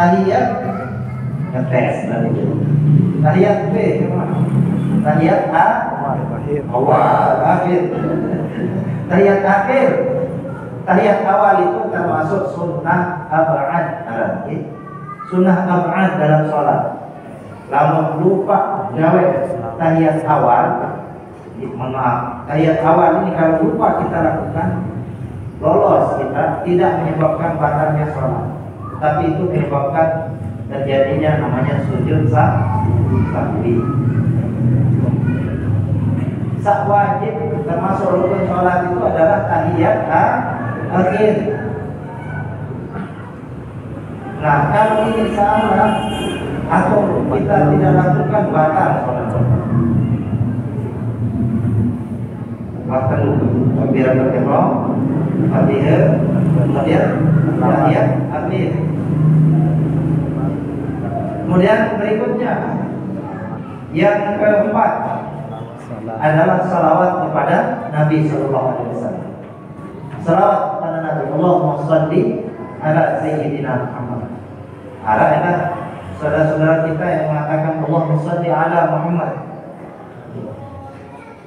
tahiyat ngetes tadi. Tahiyat B gimana? Tahiyat A awal akhir. Tahiyat akhir. Tahiyat awal itu termasuk sunnah ab'ad. Sunnah ab'ad dalam sholat. Lamun lupa gawe tahiyat awal, maaf, tahiyat awal ini kalau lupa kita lakukan, lolos kita, tidak menyebabkan batalnya sholat, tapi itu menyebabkan terjadinya namanya sujud sahwi. Sak wajib termasuk rukun sholat itu adalah tahiyat akhir. Nah, kalau ini salah atau kita tidak lakukan, batal sholat. Batal takbiratul ihram, Fatihah, kemudian tahiyat akhir. Kemudian berikutnya yang keempat adalah salawat kepada Nabi Sallallahu Alaihi Wasallam. Salawat kepada Nabi. Allahumma shalli ala Sayyidina Muhammad. Ada saudara-saudara kita yang mengatakan Allahumma shalli ala Muhammad.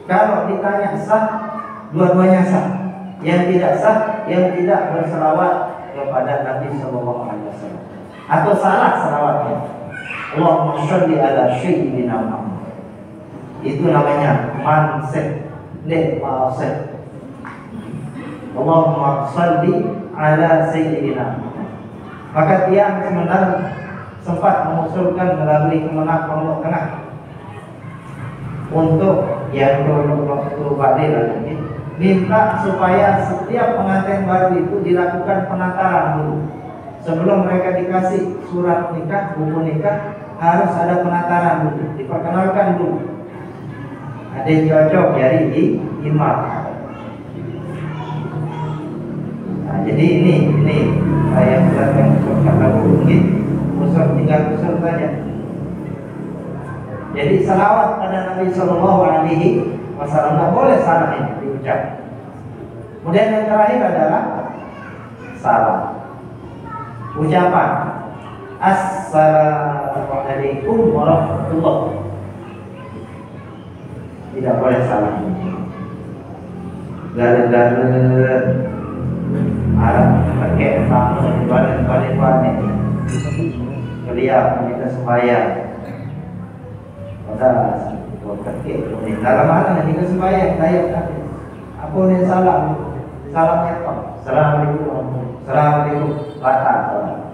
Kalau ditanya sah, dua-duanya sah. Yang tidak sah, yang tidak berselawat kepada Nabi Sallallahu Alaihi Wasallam atau salah selawatnya. Allahumma shalli ala Sayyidina Muhammad. Itu namanya mansib, fasih. Allahumma shalli ala Sayyidina Muhammad. Maka tiang sebenarnya sempat mengusulkan melalui kemenang Pondok Tengah untuk yang waktu badai lagi, minta supaya setiap pengantin baru itu dilakukan penataran dulu. Sebelum mereka dikasih surat nikah, buku nikah, harus ada penataran dulu, diperkenalkan dulu. Ada yang cocok jadi imam. Nah, jadi ini saya yang kata ini usul, tinggal usul saja. Jadi salawat pada Nabi Sallallahu Alaihi Wasallam tidak boleh salah ini diucap. Kemudian yang terakhir adalah salam. Ucapan Assalamualaikum warahmatullahi. Tidak boleh salah. Gara-gara Arab pakai bangun balik beliau kita sembahyang. Pada pakai ini dalam mana kita sembahyang tahiyat. Apa yang salam? Salamnya apa? Assalamualaikum. Assalamualaikum. Batal.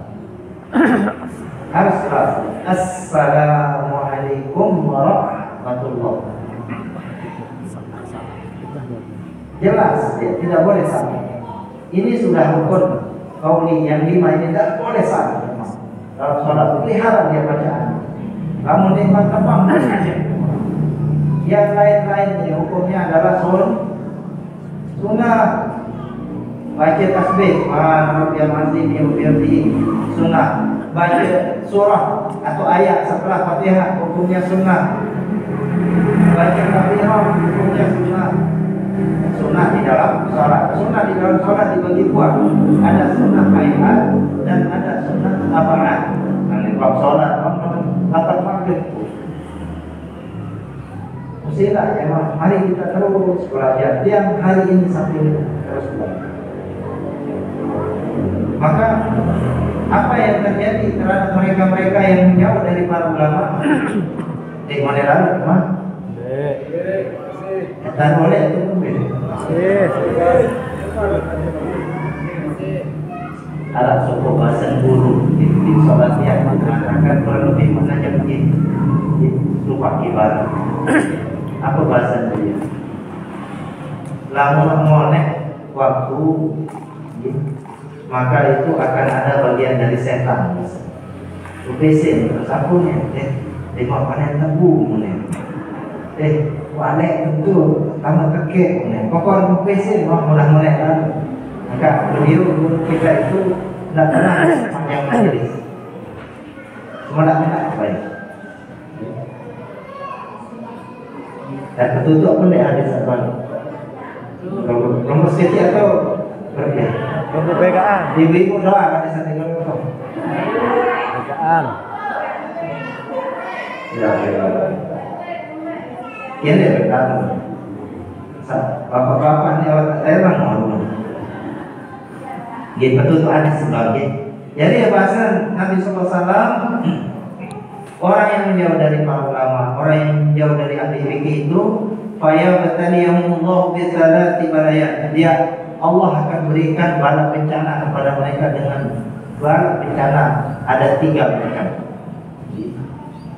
Harus keras. Assalamualaikum warahmatullahi. Jelas, ya, tidak boleh salah. Ini sudah rukun qauli yang 5 ini tidak boleh salah. Dalam sholat pelihara dia bacaan. Kamu nikmat tebang saja. Yang lain-lainnya hukumnya adalah sunnah. Baca tasbih, Rabbiyal Azim Yubirdi, sunnah. Baca surah atau ayat setelah Fatihah, hukumnya sunnah. Baca takbirah, hukumnya sunnah. Sunnah di dalam sholat. Sunnah di dalam sholat dibagi dua. Ada sunnah hayat dan ada sunnah ab'ad. Nanti bab sholat, latar maghrib. Musilah ya, mari kita terus belajar. Tiap hari ini sampai terus belajar. Maka apa yang terjadi terhadap mereka-mereka yang menjauh dari para ulama? Mana lalu, mah? Dan boleh itu Arab suku bahasa guru di sholat yang mengatakan kurang lebih menajam begini. Lupa ibarat. Apa bahasa dia? Lamun monek waktu, maka itu akan ada bagian dari setan. Ubesin terus apunya, tengok panen tebu, walek tentu tamu keke, pokok ubesin mulai lalu. Maka beliau guru kita itu tidak pernah panjang majelis, cuma tidak baik. Dan ketutup pun dia ada sahabat. Nombor sekian atau berapa? Nombor PKA. Ibu-ibu doa ada satu nombor. Naam. Ya. Kini berkata, bapak-bapak ini orang Thailand mau. Gitu betul tuh ada sebagai. Jadi ya bahasa Nabi SAW, orang yang jauh dari para ulama, orang yang jauh dari ahli fikih itu, faya bataliyahumullah bisalati balaya. Dia Allah akan berikan bala bencana kepada mereka dengan bala bencana. Ada 3 bencana.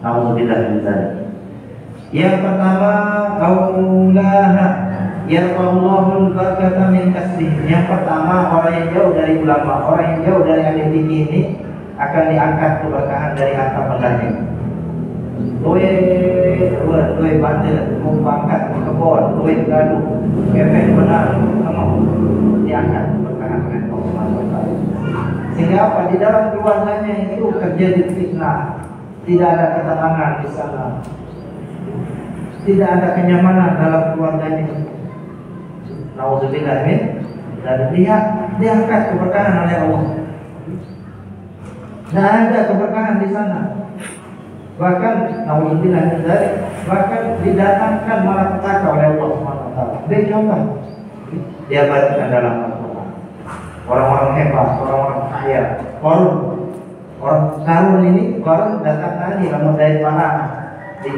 Nauzubillah min dzalik. Yang pertama, qaulaha yarfa'ullahul barakata min kasbih. Yang pertama, orang yang jauh dari ulama, orang yang jauh dari ahli fikih ini akan diangkat keberkahan dari harta bendanya. Tuwe bandel, membangkat kebon, tuwe gaduh, efek benar, sama diangkat keberkahan oleh Allah Subhanahu wa taala. Sehingga apa? Di dalam keluarganya itu terjadi fitnah, tidak ada ketenangan di sana, tidak ada kenyamanan dalam keluarganya. Nauzubillah min dan dia diangkat keberkahan oleh Allah. Tidak ada keberkahan di sana. Bahkan nauzubillah min dzalik, bahkan didatangkan malapetaka oleh Allah Subhanahu wa taala. Dia contoh. Dia bacakan dalam Al-Qur'an. Orang-orang hebat, orang-orang kaya, orang Qarun ini, Qarun datang tadi lamun dari mana di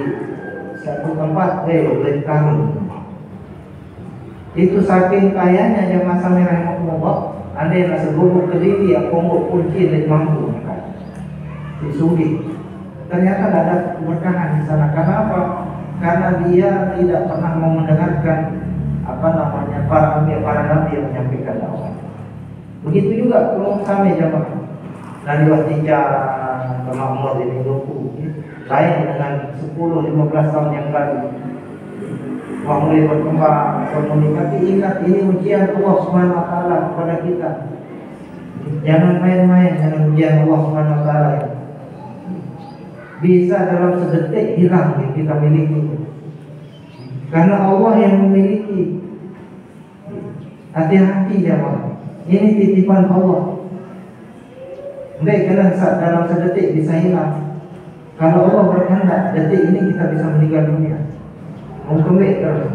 satu tempat beli Qarun. Itu saking kayanya jamaah sami rahimahullah, andai nasi bubuk kediri ya pondok kunci dan mampu disugih. Ternyata tidak ada keberkahan di sana. Karena apa? Karena dia tidak pernah mau mendengarkan para nabi yang menyampaikan dakwah. Begitu juga kalau kami jamaah dari Watija sama Umar ini lain dengan 10-15 tahun yang lalu. Wah, mulai berkembang komunikasi. Ingat, ini ujian Allah Subhanahu wa taala kepada kita. Jangan main-main dengan ujian Allah Subhanahu wa taala. Bisa dalam sedetik hilang yang kita miliki. Karena Allah yang memiliki. Hati-hati jemaah. Ini titipan Allah. Enggak kena dalam sedetik bisa hilang. Kalau Allah berkehendak, detik ini kita bisa meninggal dunia. Mungkin terus.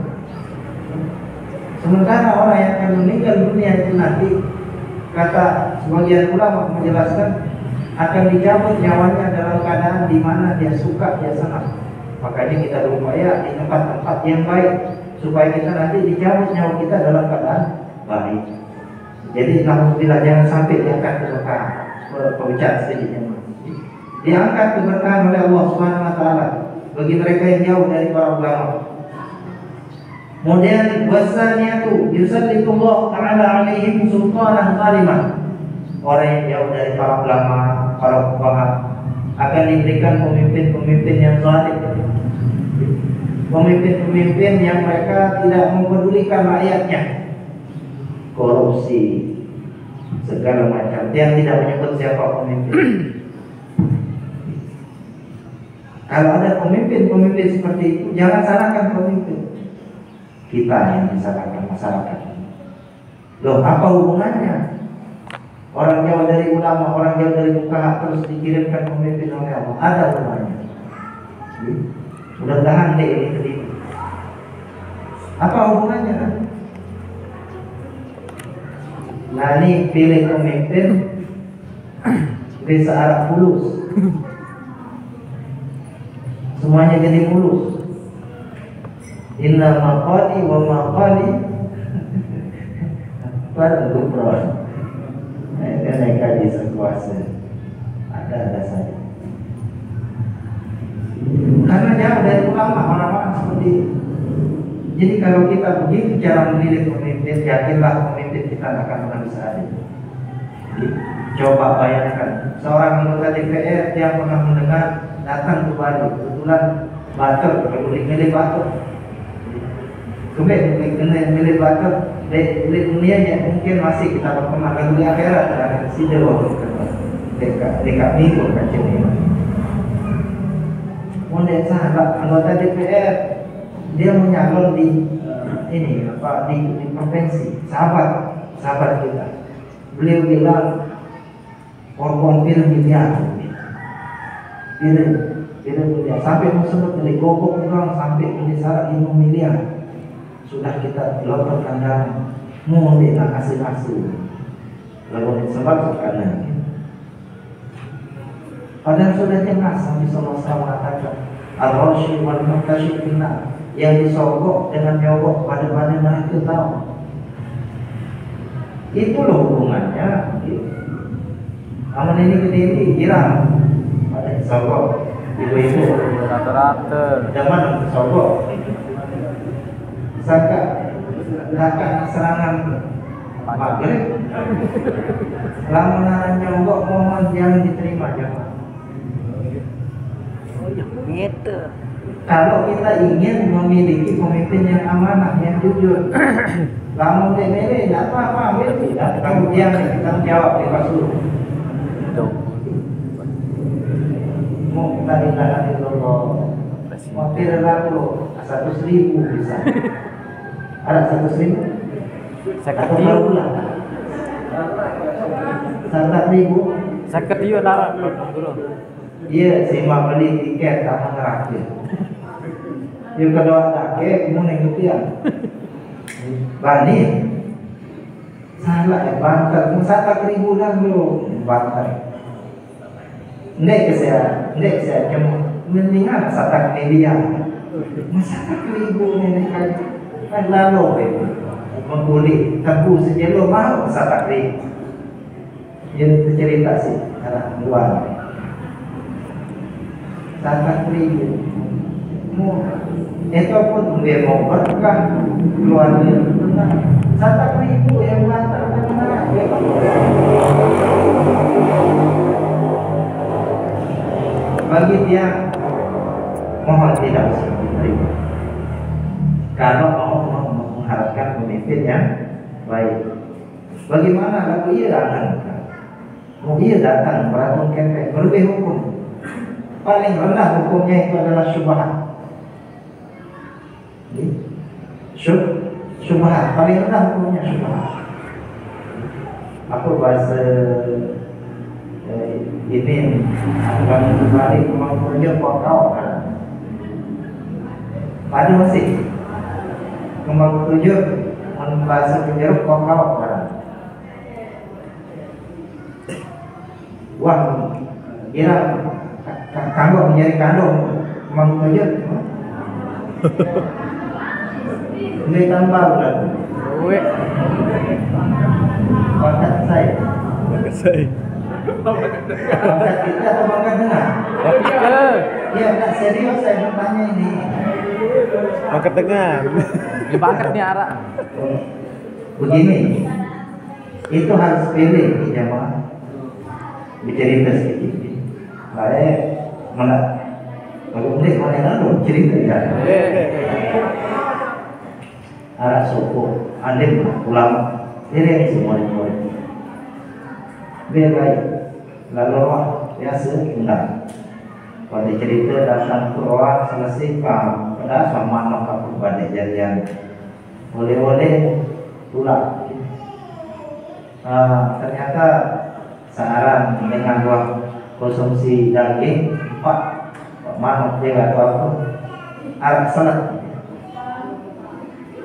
Sementara orang yang akan meninggal dunia itu nanti, kata sebagian ulama menjelaskan, akan dicabut nyawanya dalam keadaan di mana dia suka, dia senang. Makanya kita berupaya di tempat-tempat yang baik supaya kita nanti dicabut nyawa kita dalam keadaan baik. Jadi alhamdulillah jangan sampai diangkat keberkahan. Pembicaraan sedikitnya. Diangkat keberkahan oleh Allah Subhanahu wa taala bagi mereka yang jauh dari para ulama. Kemudian wasaniyatu yusallitullah ta'ala alaihim sultanan zaliman. Orang yang jauh dari para ulama, para fuqaha akan diberikan pemimpin-pemimpin yang zalim. Pemimpin-pemimpin yang mereka tidak mempedulikan rakyatnya. Korupsi, segala macam. Dia tidak menyebut siapa pemimpin. Kalau ada pemimpin-pemimpin seperti itu, jangan salahkan pemimpin. Kita yang disalahkan masyarakat. Loh, apa hubungannya? Orang jauh dari ulama, orang jauh dari fuqaha terus dikirimkan pemimpin oleh Allah. Ada hubungannya. Mudah-mudahan deh ini sedih. Apa hubungannya? Nah, ini pilih pemimpin bisa arah fulus. Semuanya jadi mulus. Inna maqali wa maqali pada gubron. Mereka di sekuasa ada saja. Karena jauh dari ulama orang-orang seperti itu. Jadi kalau kita begitu cara memilih pemimpin, yakinlah pemimpin kita akan pernah bisa ada. Coba bayangkan seorang anggota DPR yang pernah mendengar datang ke Bali, kebetulan Batur, milih Batur. Kemudian milih Batur, di dunianya mungkin masih kita berkembang lagu di akhirat ada sido dekat minggu kacau ini. Kemudian sahabat anggota DPR dia menyalon di di provinsi, sahabat kita. Beliau bilang korban miliar. Tidak miliar sampai musuh dari gogok orang sampai miliar 5 miliar sudah kita gelontorkan dana mau nak kasih lalu disebab karena padahal sudah jelas Nabi SAW mengatakan al-rashi wal muqtashi finnar, yang disogok dengan nyogok pada neraka tahu. Itu loh hubungannya. Aman ini ke diri girang pada disogok ibu-ibu rata-rata zaman disogok zakat serangan maghrib lama nyogok mohon jangan diterima jemaah. gitu. Kalau kita ingin memiliki pemimpin yang amanah, yang jujur, lamun demele tidak apa-apa, ambil tidak. Kemudian kita jawab di pasur. Mau kita ilaha illallah, mau lalu 100.000 bisa. Ada 100.000? Saketiyo. 100.000? Saketiyo nara bro. Dia simak beli tiket sama terakhir. Yang kedua tak mau ngikutin. Bani salah bantar, musaka ribuan lo bantar. Nek saya cuma mendingan satak media. Musaka ribuan ini kan lalu mengguli kaku saja lo mau satak ribu. Yang cerita sih anak luar. Satak ribu. Itu pun dia mau berkah keluarga benar. 100.000 yang mantap benar. Bagi dia mohon tidak usah diterima. Kalau mau mengharapkan pemimpin yang baik. Bagaimana lalu ia datang? Ia datang beratung kepek berlebih hukum. Paling rendah hukumnya itu adalah syubhat. Syubhat paling rendah hukumnya syubhat. Aku bahasa ini akan kembali mempunyai kau kan. Pada masih kembali tujuh bahasa penjeruk kau kan. Wah, kira kanggo menjadi kandung memang tujuh. Ini tambah bukan? Uwe. Bakat saya. Bakat kita atau bakat dengar? Ya, tak serius saya bertanya ini. Bakat dengar. Di bakat nih arah. Begini, itu harus pilih di jamaah. Bercerita sedikit. Saya malah kalau boleh mana lalu cerita ya. Arah suku, alim, ulama, ini semua murid. Biar baik, lalu roh biasa enggak. Pada cerita datang ke roh selesai paham, pada sama nak aku pada jadian. Oleh pulang. Ternyata sekarang dengan roh konsumsi daging 4 manuk dia atau apa, Arab salat.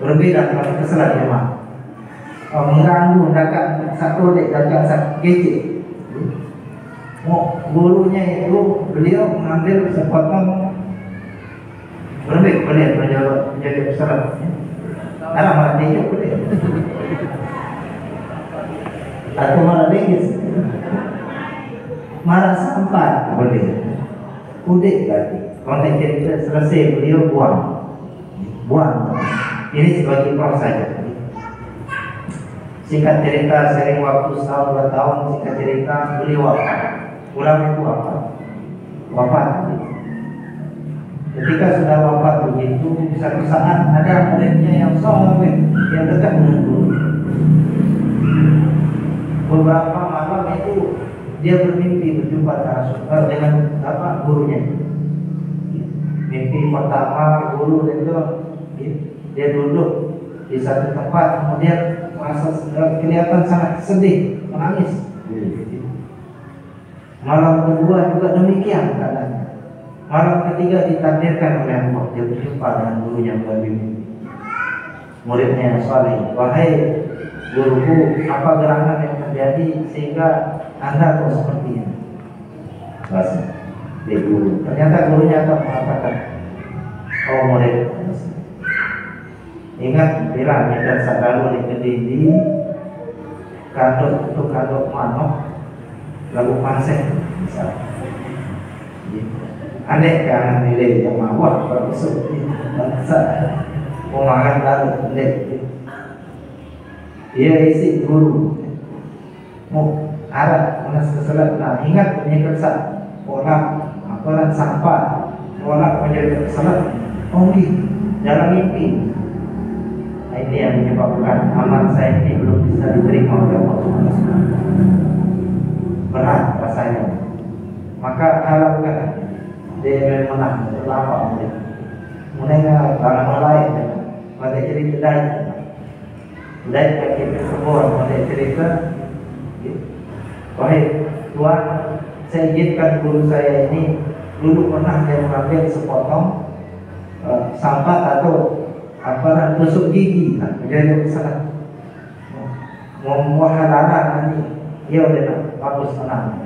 Berbeda dengan kesalahan jemaah. Mengganggu dakat satu dek dakat satu gece. Gurunya itu beliau mengambil sepotong berbeda boleh menjadi pesarat. Anak malah tinjuk boleh. Atau malah dengis. Marah sampah boleh. Udik tadi. Konteks cerita selesai beliau buang. Ini sebagai proses saja. Singkat cerita, sering waktu setahun 2 tahun, singkat cerita beliau wafat. Ulama itu wafat. Ketika sudah wafat begitu, satu saat ada muridnya yang soleh yang dekat dengan guru. Beberapa malam itu dia bermimpi berjumpa dengan gurunya. Mimpi pertama guru itu dia duduk di satu tempat, kemudian merasa kelihatan sangat sedih, menangis. Malam kedua juga demikian keadaannya. Malam ketiga ditakdirkan oleh Allah, dia berjumpa dengan gurunya melalui mimpi. Muridnya yang saleh, wahai guruku, apa gerangan yang terjadi sehingga Anda kok seperti ini? Bahasa di guru. Ternyata gurunya akan mengatakan, oh murid, ingat bila kita selalu dikendindi kandung untuk kandung manok lalu panseh misalnya. Aneh kan nilai yang mawar berusuk bangsa pemakan lalu aneh. Dia isi guru mau arah manas keselat. Nah ingat punya kesak pola apalan sampah pola punya keselat. Oh dalam mimpi. Nah, ini yang menyebabkan amal saya ini belum bisa diterima oleh Allah Subhanahu wa taala. Berat rasanya. Maka harapkan dia menang berlapa mulai dalam lain pada cerita dan kita semua pada cerita wahai Tuhan, saya izinkan guru saya ini dulu pernah dia mengambil sepotong sampah atau apa tusuk gigi menjadi kesalahan muahalarah nanti dia udah bagus tenang.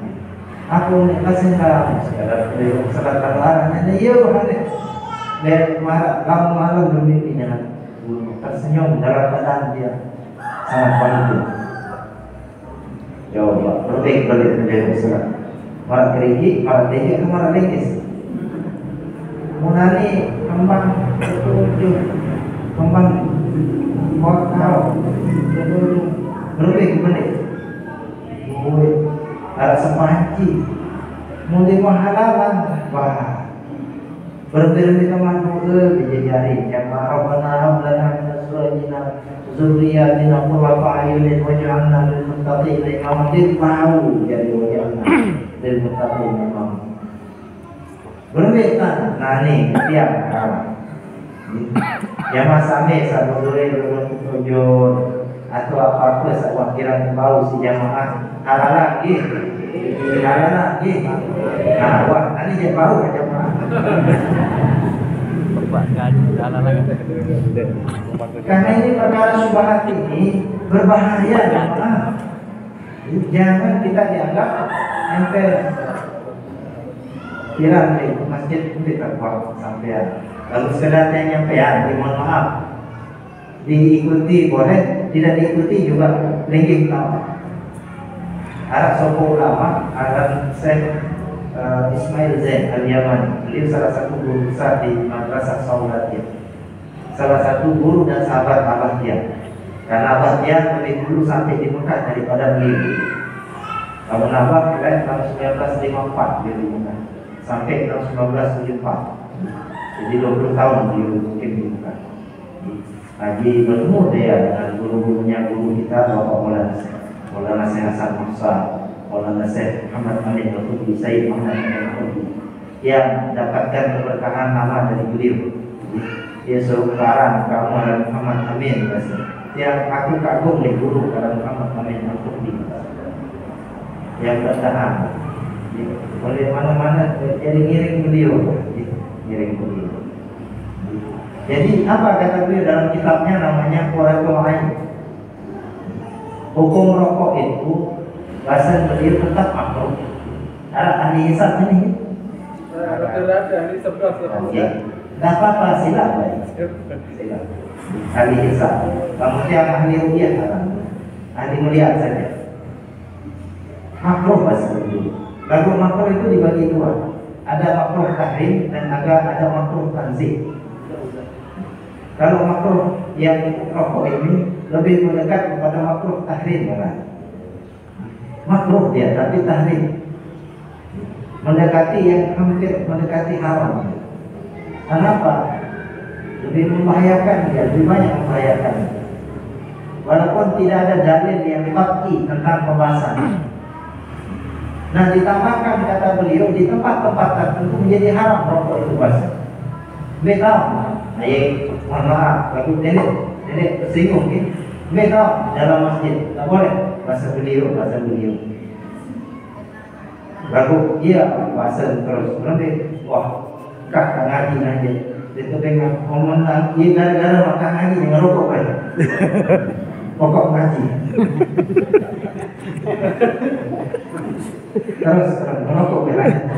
Aku kasih kamu sekarang dari salat larang dia berani dan malam bermimpi dengan guru tersenyum dalam keadaan dia sangat bahagia. Jawab berbalik menjadi salat marah kerigi marah tinggi ke marah lingkis munani kembang ketujuh kembang wakau berbalik berbalik ada sepanci mulai mahalalan wah berbeda teman dulu dijari jamaah Rabbana lana nasrina zurriyatina qurrata ayunin waj'alna lil muttaqina imama tahu jadi waj'alna lil muttaqina imama berbeda nani tiap jamaah sami satu dure tujuh atau apa-apa sewakiran bau si jamaah halal lagi nah wah nanti dia bau ke jamaah karena ini perkara syubhat ini berbahaya jamaah. Jangan kita dianggap ente kira di masjid pun diterpok sampai lalu sekedar nyampean mohon maaf diikuti boleh, tidak diikuti juga linggih tahu. Arab sopo ulama, Arab Syekh Ismail Zain Al-Yamani. Beliau salah satu guru besar di Madrasah Saulatiyah. Salah satu guru dan sahabat abah dia. Karena abah dia lebih dulu sampai di Mekah daripada beliau. Abah Nabah tahun 1954 beliau di Mekah sampai tahun 1974. Jadi 20 tahun beliau mungkin di Mekah. Lagi bertemu dia dengan guru-gurunya guru kita Bapak Maulana Syekh Hasan Musa, Maulana Syekh Muhammad Amin Al-Qudri, Sayyid Muhammad Amin Al-Qudri yang mendapatkan keberkahan nama dari beliau. Dia suruh karang kamu Muhammad Amin, yang aku kagum nih guru karang Muhammad Amin Al-Qudri yang bertahan oleh mana-mana jadi ngiring beliau. Jadi apa kata beliau dalam kitabnya namanya Quratul Ain. Hukum rokok itu bahasa beliau tetap makruh. Ada ahli hisab ini. Ada ahli sebelah. Tidak apa-apa silakan. Silakan. Ahli hisab. Kamu yang ahli rupiah ahli melihat saja. Makruh bahasa beliau. Lagu makruh itu dibagi dua. Ada makruh tahrim dan ada makruh tanzih. Kalau makruh yang rokok ini lebih mendekat kepada makruh tahrim malah. Makruh dia tapi tahrim. Mendekati yang hampir mendekati haram. Kenapa? Lebih membahayakan dia, lebih banyak membahayakan. Walaupun tidak ada dalil yang pasti tentang pembahasan. Nah ditambahkan kata beliau di tempat-tempat tertentu menjadi haram rokok itu bahasa. Betul. Ayat mohon maaf, lagu nenek tersinggung ni. Betul dalam masjid tak boleh bahasa beliau. Lagu dia bahasa terus berhenti. Wah Kak ngaji. Itu dengan ngomong lagi gara-gara makan ngaji dengan rokok kan. Pokok ngaji. Terus merokok berani.